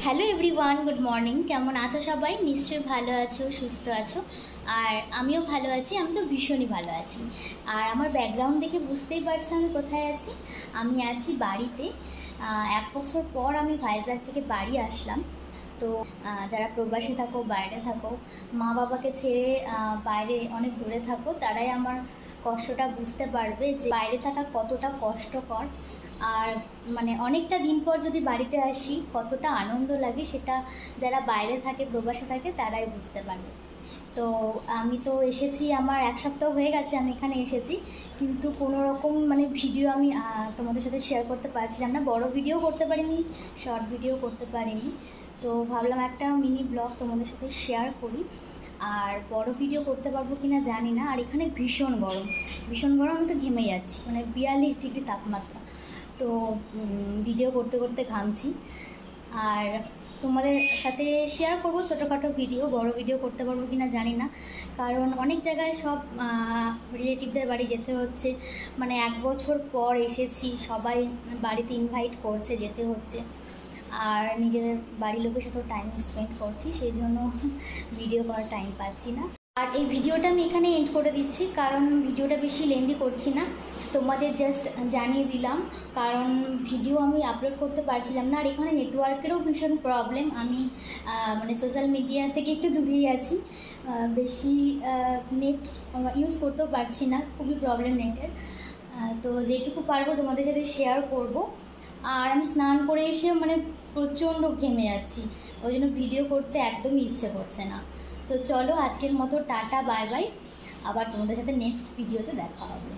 Hello everyone, good morning. কেমন আছো সবাই? নিশ্চয়ই ভালো আছো, সুস্থ আছো। আর আমিও ভালো আছি, আমি তো ভীষণই ভালো আছি। আর আমার ব্যাকগ্রাউন্ড দেখে বুঝতেই পারছো আমি কোথায় আছি। আমি আছি বাড়িতে। 1 বছর পর আমি ভাইজ্যাগ থেকে বাড়ি আসলাম। তো যারা প্রবাসী থাকো, বাইরে থাকো, মা বাবাকে ছেড়ে বাইরে অনেক দূরে থাকো, তারাই আমার কষ্টটা বুঝতে পারবে যে বাইরে থাকা কতটা কষ্টকর। আর মানে অনেকটা দিন পর যদি বাড়িতে আসি কতটা আনন্দ লাগে, সেটা যারা বাইরে থাকে, প্রবাসে থাকে, তারাই বুঝতে পারবে। তো আমি তো এসেছি, আমার 1 সপ্তাহ হয়ে গেছে আমি এখানে এসেছি, কিন্তু কোনো রকম মানে ভিডিও আমি তোমাদের সাথে শেয়ার করতে পারছিলাম না। বড় ভিডিও করতে পারিনি, শর্ট ভিডিও করতে পারিনি। তো ভাবলাম একটা মিনি ব্লগ তোমাদের সাথে শেয়ার করি। আর বড় ভিডিও করতে পারবো কি না জানি না। আর এখানে ভীষণ গরম, ভীষণ গরম, আমি তো ঘেমে যাচ্ছি, মানে 42 ডিগ্রি তাপমাত্রা। তো ভিডিও করতে করতে ঘামছি। আর তোমাদের সাথে শেয়ার করবো ছোটোখাটো ভিডিও, বড় ভিডিও করতে পারবো কি না জানি না, কারণ অনেক জায়গায় সব রিলেটিভদের বাড়ি যেতে হচ্ছে। মানে 1 বছর পর এসেছি, সবাই বাড়িতে ইনভাইট করছে, যেতে হচ্ছে। আর নিজেদের বাড়ির লোকের সাথেও টাইম স্পেন্ড করছি, সেই জন্য ভিডিও করার টাইম পাচ্ছি না। আর এই ভিডিওটা আমি এখানে এন্ড করে দিচ্ছি, কারণ ভিডিওটা বেশি লেন্দি করছি না, তোমাদের জাস্ট জানিয়ে দিলাম। কারণ ভিডিও আমি আপলোড করতে পারছিলাম না, আর এখানে নেটওয়ার্কেরও ভীষণ প্রবলেম। আমি মানে সোশ্যাল মিডিয়া থেকে একটু দূরেই আছি, বেশি নেট ইউজ করতেও পারছি না, খুবই প্রবলেম নেটের। তো যেটুকু পারবো তোমাদের সাথে শেয়ার করব। আর আমি স্নান করে এসে মানে প্রচণ্ড ঘেমে যাচ্ছি, ওই জন্য ভিডিও করতে একদমই ইচ্ছে করছে না। তো চলো আজকের মতো টাটা, বাই বাই। আবার তোমাদের সাথে নেক্সট ভিডিওতে দেখা হবে।